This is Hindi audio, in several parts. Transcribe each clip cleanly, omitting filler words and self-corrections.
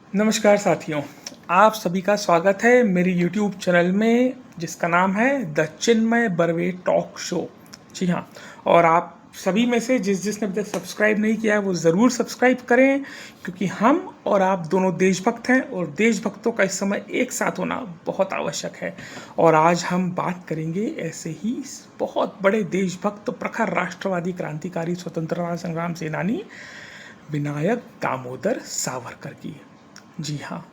नमस्कार साथियों, आप सभी का स्वागत है मेरे YouTube चैनल में जिसका नाम है the Chinmay Barve talk show. जी हाँ, और आप सभी में से जिसने अभी तक सब्सक्राइब नहीं किया है वो ज़रूर सब्सक्राइब करें, क्योंकि हम और आप दोनों देशभक्त हैं और देशभक्तों का इस समय एक साथ होना बहुत आवश्यक है। और आज हम बात करेंगे ऐसे ही बहुत बड़े देशभक्त, प्रखर राष्ट्रवादी, क्रांतिकारी, स्वतंत्रता संग्राम सेनानी विनायक दामोदर सावरकर की। जी हाँ,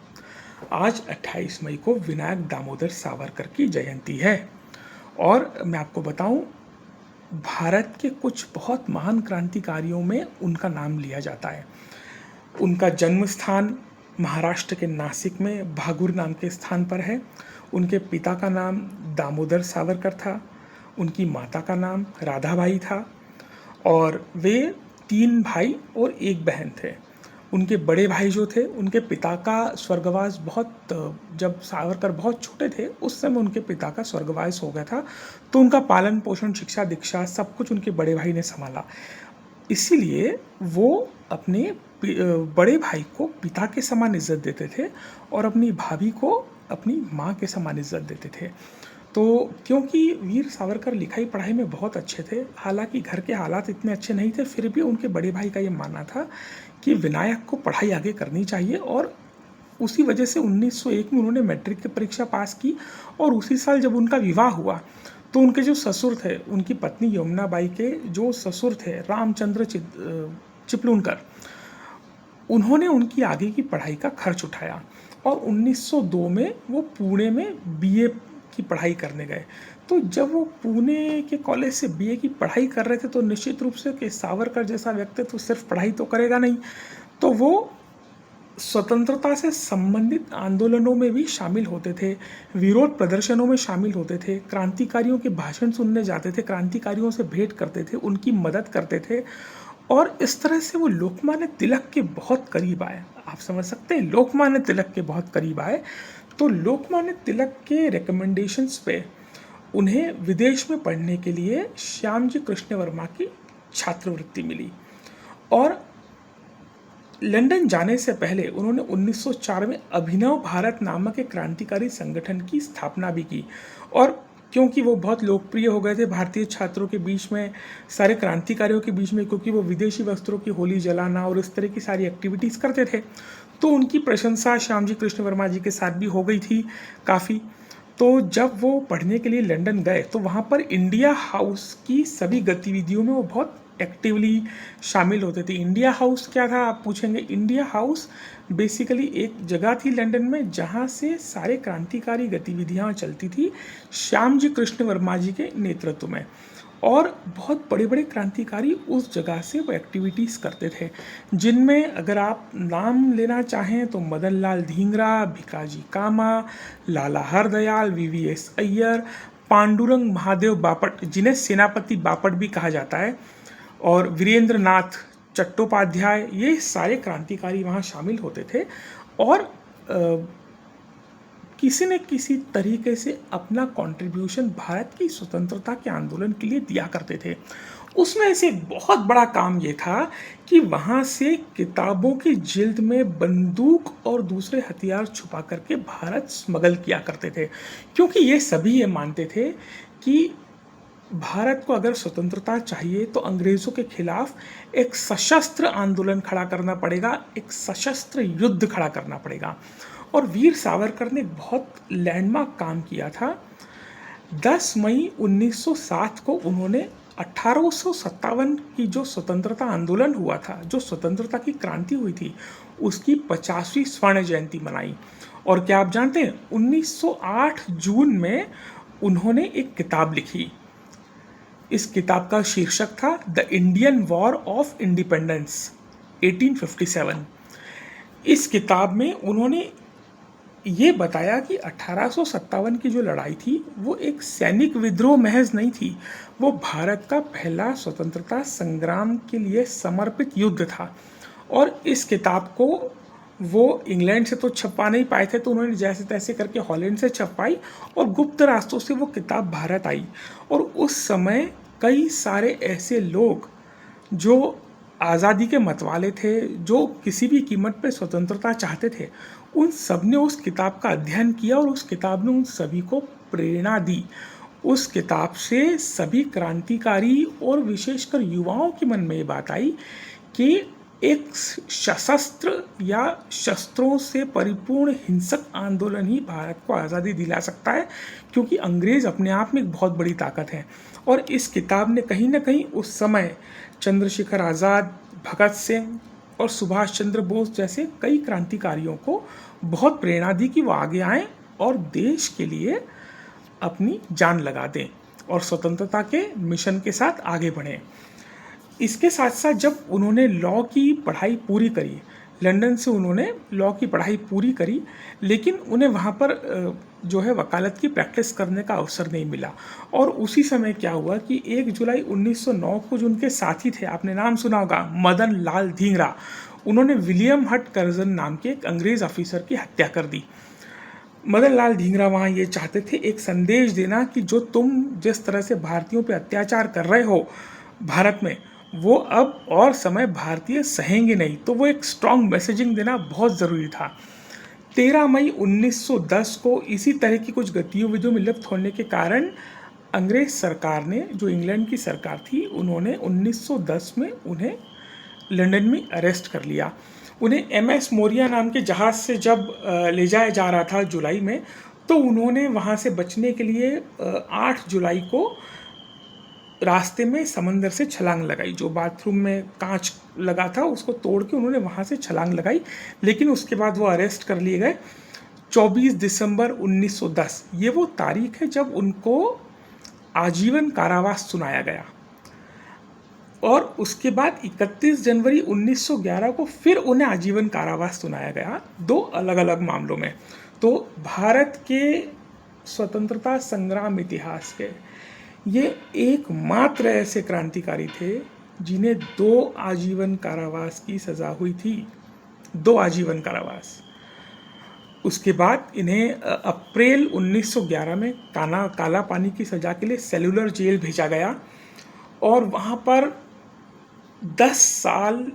आज 28 मई को विनायक दामोदर सावरकर की जयंती है। और मैं आपको बताऊं, भारत के कुछ बहुत महान क्रांतिकारियों में उनका नाम लिया जाता है। उनका जन्म स्थान महाराष्ट्र के नासिक में भागुर नाम के स्थान पर है। उनके पिता का नाम दामोदर सावरकर था। उनकी माता का नाम राधाबाई था और वे 3 भाई और 1 बहन थे। उनके बड़े भाई जो थे, उनके पिता का स्वर्गवास जब सावरकर बहुत छोटे थे उस समय उनके पिता का स्वर्गवास हो गया था, तो उनका पालन पोषण, शिक्षा, दीक्षा सब कुछ उनके बड़े भाई ने संभाला। इसीलिए वो अपने बड़े भाई को पिता के समान इज्जत देते थे और अपनी भाभी को अपनी माँ के समान इज्जत देते थे। तो क्योंकि वीर सावरकर लिखाई पढ़ाई में बहुत अच्छे थे, हालांकि घर के हालात इतने अच्छे नहीं थे, फिर भी उनके बड़े भाई का ये मानना था कि विनायक को पढ़ाई आगे करनी चाहिए। और उसी वजह से 1901 में उन्होंने मैट्रिक की परीक्षा पास की। और उसी साल जब उनका विवाह हुआ तो उनके जो ससुर थे, उनकी पत्नी यमुनाबाई के जो ससुर थे रामचंद्र चिपलूनकर, उन्होंने उनकी आगे की पढ़ाई का खर्च उठाया। और 1902 में वो पुणे में बीए की पढ़ाई करने गए। तो जब वो पुणे के कॉलेज से बीए की पढ़ाई कर रहे थे तो निश्चित रूप से कि सावरकर जैसा व्यक्तित्व तो सिर्फ पढ़ाई तो करेगा नहीं, तो वो स्वतंत्रता से संबंधित आंदोलनों में भी शामिल होते थे, विरोध प्रदर्शनों में शामिल होते थे, क्रांतिकारियों के भाषण सुनने जाते थे, क्रांतिकारियों से भेंट करते थे, उनकी मदद करते थे। और इस तरह से वो लोकमान्य तिलक के बहुत करीब आए। आप समझ सकते हैं, लोकमान्य तिलक के बहुत करीब आए। तो लोकमान्य तिलक के रिकमेंडेशंस पे उन्हें विदेश में पढ़ने के लिए श्यामजी कृष्ण वर्मा की छात्रवृत्ति मिली। और लंदन जाने से पहले उन्होंने 1904 में अभिनव भारत नामक एक क्रांतिकारी संगठन की स्थापना भी की। और क्योंकि वो बहुत लोकप्रिय हो गए थे भारतीय छात्रों के बीच में, सारे क्रांतिकारियों के बीच में, क्योंकि वो विदेशी वस्त्रों की होली जलाना और इस तरह की सारी एक्टिविटीज़ करते थे, तो उनकी प्रशंसा श्यामजी कृष्ण वर्मा जी के साथ भी हो गई थी काफ़ी। तो जब वो पढ़ने के लिए लंदन गए तो वहाँ पर इंडिया हाउस की सभी गतिविधियों में वो बहुत एक्टिवली शामिल होते थे। इंडिया हाउस क्या था आप पूछेंगे? इंडिया हाउस बेसिकली एक जगह थी लंदन में जहाँ से सारे क्रांतिकारी गतिविधियाँ चलती थी श्यामजी कृष्ण वर्मा जी के नेतृत्व में। और बहुत बड़े बड़े क्रांतिकारी उस जगह से वो एक्टिविटीज़ करते थे, जिनमें अगर आप नाम लेना चाहें तो मदन लाल धींगरा, भिकाजी कामा, लाला हरदयाल, वीवीएस अय्यर, पांडुरंग महादेव बापट, जिन्हें सेनापति बापट भी कहा जाता है, और वीरेंद्र नाथ चट्टोपाध्याय, ये सारे क्रांतिकारी वहाँ शामिल होते थे। और किसी न किसी तरीके से अपना कंट्रीब्यूशन भारत की स्वतंत्रता के आंदोलन के लिए दिया करते थे। उसमें से एक बहुत बड़ा काम ये था कि वहाँ से किताबों की जिल्द में बंदूक और दूसरे हथियार छुपा करके भारत स्मगल किया करते थे, क्योंकि ये सभी ये मानते थे कि भारत को अगर स्वतंत्रता चाहिए तो अंग्रेज़ों के खिलाफ एक सशस्त्र आंदोलन खड़ा करना पड़ेगा, एक सशस्त्र युद्ध खड़ा करना पड़ेगा। और वीर सावरकर ने बहुत लैंडमार्क काम किया था। 10 मई 1907 को उन्होंने 1857 की जो स्वतंत्रता आंदोलन हुआ था, जो स्वतंत्रता की क्रांति हुई थी, उसकी 50वीं स्वर्ण जयंती मनाई। और क्या आप जानते हैं, 1908 जून में उन्होंने एक किताब लिखी। इस किताब का शीर्षक था the Indian war of independence 1857। इस किताब में उन्होंने ये बताया कि 1857 की जो लड़ाई थी वो एक सैनिक विद्रोह महज नहीं थी, वो भारत का पहला स्वतंत्रता संग्राम के लिए समर्पित युद्ध था। और इस किताब को वो इंग्लैंड से तो छपवा नहीं पाए थे, तो उन्होंने जैसे तैसे करके हॉलैंड से छपवाई और गुप्त रास्तों से वो किताब भारत आई। और उस समय कई सारे ऐसे लोग जो आज़ादी के मतवाले थे, जो किसी भी कीमत पे स्वतंत्रता चाहते थे, उन सब ने उस किताब का अध्ययन किया और उस किताब ने उन सभी को प्रेरणा दी। उस किताब से सभी क्रांतिकारी और विशेषकर युवाओं के मन में ये बात आई कि एक सशस्त्र या शस्त्रों से परिपूर्ण हिंसक आंदोलन ही भारत को आज़ादी दिला सकता है, क्योंकि अंग्रेज़ अपने आप में एक बहुत बड़ी ताकत है। और इस किताब ने कहीं ना कहीं उस समय चंद्रशेखर आज़ाद, भगत सिंह और सुभाष चंद्र बोस जैसे कई क्रांतिकारियों को बहुत प्रेरणा दी कि वो आगे आएं और देश के लिए अपनी जान लगा दें और स्वतंत्रता के मिशन के साथ आगे बढ़ें। इसके साथ साथ जब उन्होंने लॉ की पढ़ाई पूरी करी, लंदन से उन्होंने लॉ की पढ़ाई पूरी करी, लेकिन उन्हें वहाँ पर जो है वकालत की प्रैक्टिस करने का अवसर नहीं मिला। और उसी समय क्या हुआ कि 1 जुलाई 1909 को जो उनके साथी थे, आपने नाम सुना होगा, मदन लाल धिंगरा, उन्होंने विलियम हट कर्जन नाम के एक अंग्रेज़ ऑफिसर की हत्या कर दी। मदन लाल धिंगरा वहाँ ये चाहते थे एक संदेश देना कि जो तुम जिस तरह से भारतीयों पर अत्याचार कर रहे हो भारत में, वो अब और समय भारतीय सहेंगे नहीं। तो वो एक स्ट्रॉन्ग मैसेजिंग देना बहुत ज़रूरी था। 13 मई 1910 को इसी तरह की कुछ गतिविधियों में लिप्त होने के कारण अंग्रेज सरकार ने, जो इंग्लैंड की सरकार थी, उन्होंने 1910 में उन्हें लंदन में अरेस्ट कर लिया। उन्हें MS मोरिया नाम के जहाज़ से जब ले जाया जा रहा था जुलाई में, तो उन्होंने वहाँ से बचने के लिए 8 जुलाई को रास्ते में समंदर से छलांग लगाई। जो बाथरूम में कांच लगा था उसको तोड़ के उन्होंने वहाँ से छलांग लगाई, लेकिन उसके बाद वो अरेस्ट कर लिए गए। 24 दिसंबर 1910 ये वो तारीख है जब उनको आजीवन कारावास सुनाया गया। और उसके बाद 31 जनवरी 1911 को फिर उन्हें आजीवन कारावास सुनाया गया, 2 अलग अलग मामलों में। तो भारत के स्वतंत्रता संग्राम इतिहास के ये एकमात्र ऐसे क्रांतिकारी थे जिन्हें 2 आजीवन कारावास की सज़ा हुई थी, 2 आजीवन कारावास। उसके बाद इन्हें अप्रैल 1911 में काला पानी की सज़ा के लिए सेलुलर जेल भेजा गया और वहाँ पर 10 साल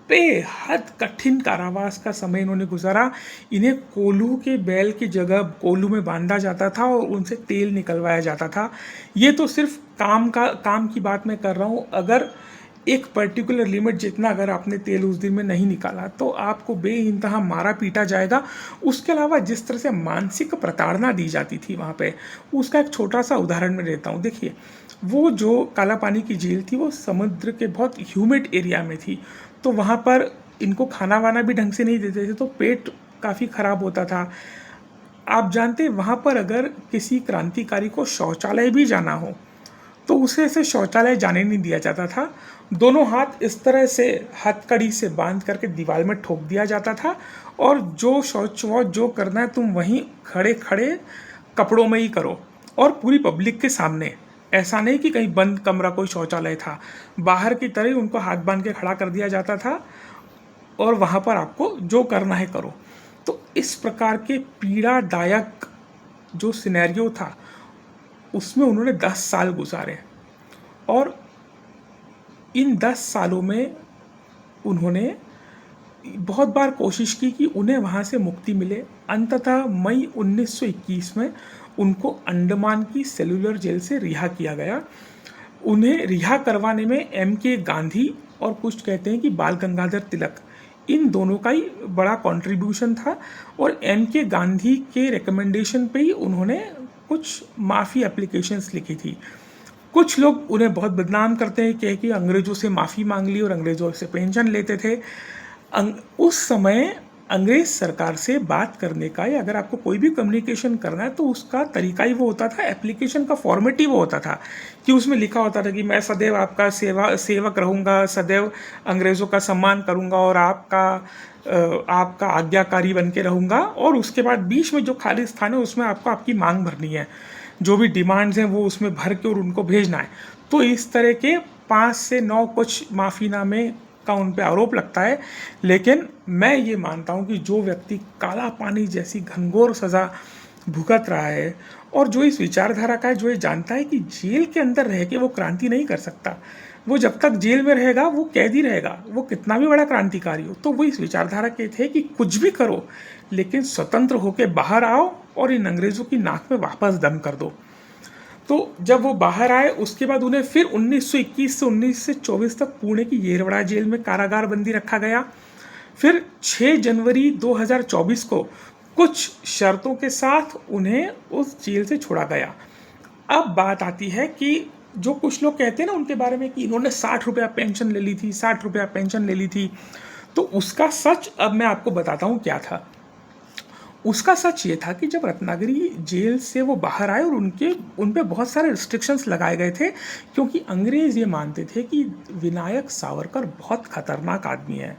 बेहद कठिन कारावास का समय इन्होंने गुजारा। इन्हें कोल्हू के बैल की जगह कोल्हू में बांधा जाता था और उनसे तेल निकलवाया जाता था। ये तो सिर्फ काम की बात मैं कर रहा हूँ। अगर एक पर्टिकुलर लिमिट जितना अगर आपने तेल उस दिन में नहीं निकाला तो आपको बेइंतहा मारा पीटा जाएगा। उसके अलावा जिस तरह से मानसिक प्रताड़ना दी जाती थी वहाँ पे, उसका एक छोटा सा उदाहरण मैं देता हूँ। देखिए, वो जो काला पानी की जेल थी वो समुद्र के बहुत ह्यूमिड एरिया में थी, तो वहाँ पर इनको खाना वाना भी ढंग से नहीं देते थे, तो पेट काफ़ी ख़राब होता था। आप जानते, वहाँ पर अगर किसी क्रांतिकारी को शौचालय भी जाना हो तो उसे ऐसे शौचालय जाने नहीं दिया जाता था। दोनों हाथ इस तरह से हथकड़ी से बांध करके दीवार में ठोक दिया जाता था और जो शौच वौच जो करना है तुम वहीं खड़े खड़े कपड़ों में ही करो, और पूरी पब्लिक के सामने। ऐसा नहीं कि कहीं बंद कमरा कोई शौचालय था, बाहर की तरह ही उनको हाथ बांध के खड़ा कर दिया जाता था और वहाँ पर आपको जो करना है करो। तो इस प्रकार के पीड़ादायक जो सिनेरियो था उसमें उन्होंने 10 साल गुजारे और इन 10 सालों में उन्होंने बहुत बार कोशिश की कि उन्हें वहाँ से मुक्ति मिले। अंततः मई 1921 में उनको अंडमान की सेलुलर जेल से रिहा किया गया। उन्हें रिहा करवाने में MK गांधी और कुछ कहते हैं कि बाल गंगाधर तिलक, इन दोनों का ही बड़ा कंट्रीब्यूशन था। और MK गांधी के रिकमेंडेशन पे ही उन्होंने कुछ माफ़ी एप्लीकेशंस लिखी थी। कुछ लोग उन्हें बहुत बदनाम करते हैं कि अंग्रेज़ों से माफ़ी मांग ली और अंग्रेज़ों से पेंशन लेते थे। उस समय अंग्रेज़ सरकार से बात करने का या अगर आपको कोई भी कम्युनिकेशन करना है तो उसका तरीका ही वो होता था, एप्लीकेशन का फॉर्मेट ही वो होता था कि उसमें लिखा होता था कि मैं सदैव आपका सेवक रहूँगा, सदैव अंग्रेज़ों का सम्मान करूँगा और आपका आज्ञाकारी बन के रहूँगा। और उसके बाद बीच में जो खाली स्थान है उसमें आपको आपकी मांग भरनी है, जो भी डिमांड्स हैं वो उसमें भर के और उनको भेजना है। तो इस तरह के 5 से 9 कुछ माफ़ीनामे का उन पे आरोप लगता है। लेकिन मैं ये मानता हूँ कि जो व्यक्ति काला पानी जैसी घनघोर सज़ा भुगत रहा है और जो इस विचारधारा का है, जो ये जानता है कि जेल के अंदर रह के वो क्रांति नहीं कर सकता, वो जब तक जेल में रहेगा वो कैदी रहेगा, वो कितना भी बड़ा क्रांतिकारी हो। तो वो इस विचारधारा के थे कि कुछ भी करो लेकिन स्वतंत्र होकर बाहर आओ और इन अंग्रेज़ों की नाक में वापस दम कर दो। तो जब वो बाहर आए उसके बाद उन्हें फिर 1921 से 1924 तक पुणे की येरवड़ा जेल में कारागार बंदी रखा गया। फिर 6 जनवरी 2024 को कुछ शर्तों के साथ उन्हें उस जेल से छोड़ा गया। अब बात आती है कि जो कुछ लोग कहते हैं ना उनके बारे में कि इन्होंने 60 रुपया पेंशन ले ली थी, 60 रुपया पेंशन ले ली थी, तो उसका सच अब मैं आपको बताता हूँ क्या था। उसका सच ये था कि जब रत्नागिरी जेल से वो बाहर आए और उन पे बहुत सारे रिस्ट्रिक्शंस लगाए गए थे, क्योंकि अंग्रेज़ ये मानते थे कि विनायक सावरकर बहुत खतरनाक आदमी है,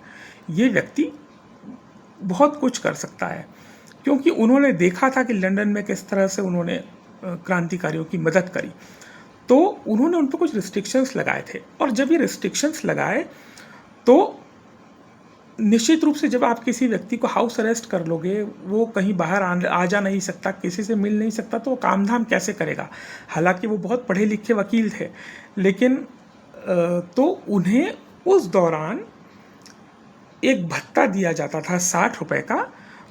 ये व्यक्ति बहुत कुछ कर सकता है, क्योंकि उन्होंने देखा था कि लंदन में किस तरह से उन्होंने क्रांतिकारियों की मदद करी। तो उन्होंने उन पर कुछ रिस्ट्रिक्शंस लगाए थे, और जब ये रिस्ट्रिक्शंस लगाए तो निश्चित रूप से जब आप किसी व्यक्ति को हाउस अरेस्ट कर लोगे, वो कहीं बाहर आ जा नहीं सकता, किसी से मिल नहीं सकता, तो वो काम धाम कैसे करेगा। हालांकि वो बहुत पढ़े लिखे वकील थे, लेकिन तो उन्हें उस दौरान एक भत्ता दिया जाता था 60 रुपए का।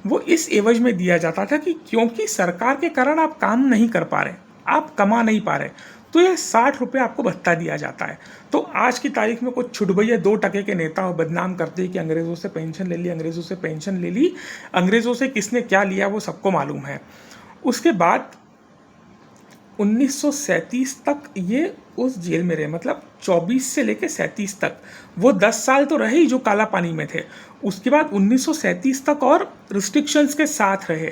वो इस एवज में दिया जाता था कि क्योंकि सरकार के कारण आप काम नहीं कर पा रहे, आप कमा नहीं पा रहे, तो यह 60 रुपये आपको भत्ता दिया जाता है। तो आज की तारीख में कुछ छुटभैया 2 टके के नेता बदनाम करते हैं कि अंग्रेज़ों से पेंशन ले ली, अंग्रेज़ों से पेंशन ले ली। अंग्रेज़ों से किसने क्या लिया वो सबको मालूम है। उसके बाद 1937 तक ये उस जेल में रहे, मतलब 24 से लेकर 37 तक, वो 10 साल तो रहे ही जो काला पानी में थे। उसके बाद 1937 तक और रिस्ट्रिक्शंस के साथ रहे,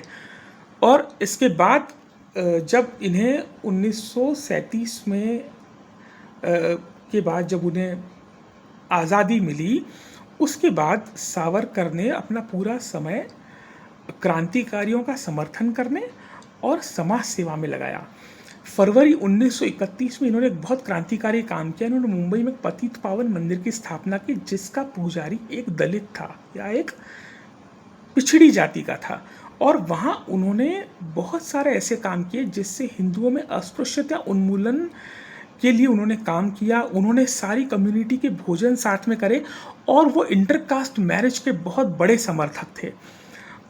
और इसके बाद जब इन्हें 1937 में के बाद जब उन्हें आज़ादी मिली, उसके बाद सावरकर ने अपना पूरा समय क्रांतिकारियों का समर्थन करने और समाज सेवा में लगाया। फरवरी 1931 में इन्होंने एक बहुत क्रांतिकारी काम किया। इन्होंने मुंबई में पतित पावन मंदिर की स्थापना की, जिसका पुजारी एक दलित था या एक पिछड़ी जाति का था, और वहाँ उन्होंने बहुत सारे ऐसे काम किए जिससे हिंदुओं में अस्पृश्यता उन्मूलन के लिए उन्होंने काम किया। उन्होंने सारी कम्युनिटी के भोजन साथ में करे, और वो इंटरकास्ट मैरिज के बहुत बड़े समर्थक थे।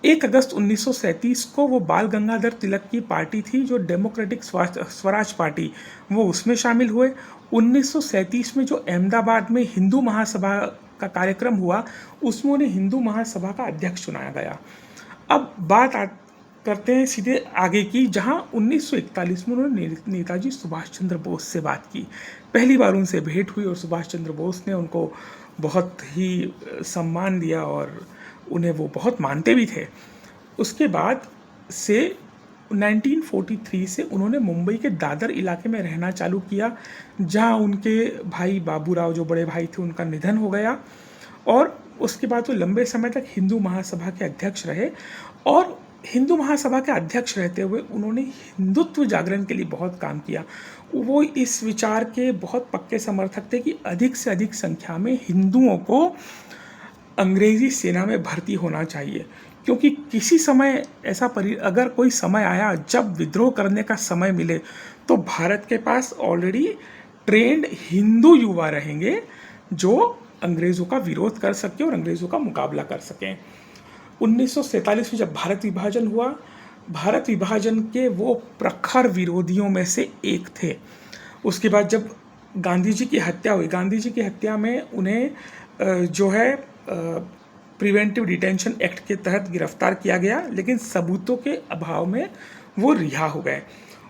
1 अगस्त 1937 को वो बाल गंगाधर तिलक की पार्टी थी जो डेमोक्रेटिक स्वराज पार्टी, वो उसमें शामिल हुए। 1937 में जो अहमदाबाद में हिंदू महासभा का कार्यक्रम हुआ, उसमें उन्हें हिंदू महासभा का अध्यक्ष चुनाया गया। अब करते हैं सीधे आगे की, जहां 1941 में उन्होंने नेताजी सुभाष चंद्र बोस से बात की। पहली बार उनसे भेंट हुई और सुभाष चंद्र बोस ने उनको बहुत ही सम्मान दिया और उन्हें वो बहुत मानते भी थे। उसके बाद से 1943 से उन्होंने मुंबई के दादर इलाके में रहना चालू किया, जहां उनके भाई बाबूराव, जो बड़े भाई थे, उनका निधन हो गया। और उसके बाद वो लंबे समय तक हिंदू महासभा के अध्यक्ष रहे, और हिंदू महासभा के अध्यक्ष रहते हुए उन्होंने हिंदुत्व जागरण के लिए बहुत काम किया। वो इस विचार के बहुत पक्के समर्थक थे कि अधिक से अधिक संख्या में हिंदुओं को अंग्रेज़ी सेना में भर्ती होना चाहिए, क्योंकि किसी समय ऐसा अगर कोई समय आया जब विद्रोह करने का समय मिले, तो भारत के पास ऑलरेडी ट्रेंड हिंदू युवा रहेंगे जो अंग्रेज़ों का विरोध कर सकें और अंग्रेज़ों का मुकाबला कर सकें। 1947 में जब भारत विभाजन हुआ, भारत विभाजन के वो प्रखर विरोधियों में से एक थे। उसके बाद जब गांधी जी की हत्या हुई, गांधी जी की हत्या में उन्हें जो है प्रिवेंटिव डिटेंशन एक्ट के तहत गिरफ्तार किया गया, लेकिन सबूतों के अभाव में वो रिहा हो गए।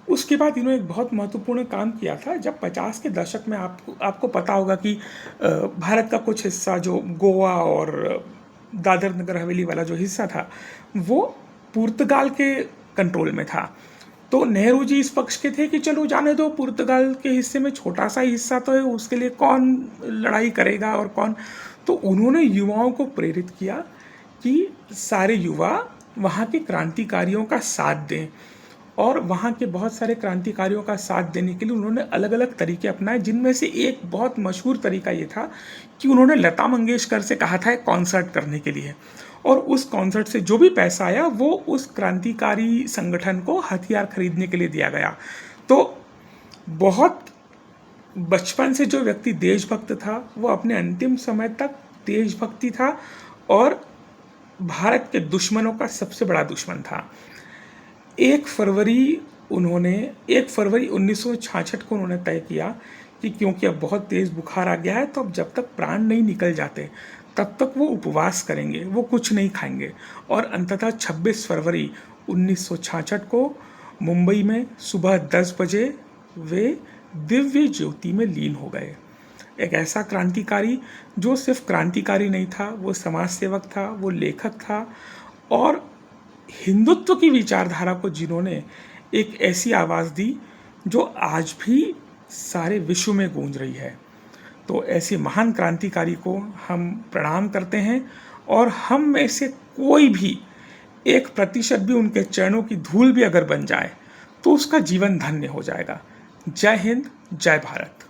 उसके बाद इन्होंने एक बहुत महत्वपूर्ण काम किया था। जब 50 के दशक में आपको पता होगा कि भारत का कुछ हिस्सा, जो गोवा और दादर नगर हवेली वाला जो हिस्सा था, वो पुर्तगाल के कंट्रोल में था। तो नेहरू जी इस पक्ष के थे कि चलो जाने दो, पुर्तगाल के हिस्से में छोटा सा हिस्सा तो है, उसके लिए कौन लड़ाई करेगा और कौन। तो उन्होंने युवाओं को प्रेरित किया कि सारे युवा वहाँ के क्रांतिकारियों का साथ दें, और वहाँ के बहुत सारे क्रांतिकारियों का साथ देने के लिए उन्होंने अलग अलग तरीके अपनाए, जिनमें से एक बहुत मशहूर तरीका ये था कि उन्होंने लता मंगेशकर से कहा था एक कॉन्सर्ट करने के लिए, और उस कॉन्सर्ट से जो भी पैसा आया वो उस क्रांतिकारी संगठन को हथियार खरीदने के लिए दिया गया। तो बहुत बचपन से जो व्यक्ति देशभक्त था वो अपने अंतिम समय तक देशभक्ति था और भारत के दुश्मनों का सबसे बड़ा दुश्मन था। 1 फरवरी उन्होंने 1 फरवरी 1966 को उन्होंने तय किया कि क्योंकि अब बहुत तेज़ बुखार आ गया है तो अब जब तक प्राण नहीं निकल जाते तब तक वो उपवास करेंगे, वो कुछ नहीं खाएंगे। और अंततः 26 फरवरी 1966 को मुंबई में सुबह 10 बजे वे दिव्य ज्योति में लीन हो गए। एक ऐसा क्रांतिकारी जो सिर्फ क्रांतिकारी नहीं था, वो समाज सेवक था, वो लेखक था और हिंदुत्व की विचारधारा को जिन्होंने एक ऐसी आवाज़ दी जो आज भी सारे विश्व में गूंज रही है। तो ऐसे महान क्रांतिकारी को हम प्रणाम करते हैं और हम में से कोई भी 1% भी उनके चरणों की धूल भी अगर बन जाए तो उसका जीवन धन्य हो जाएगा। जय हिंद, जय भारत।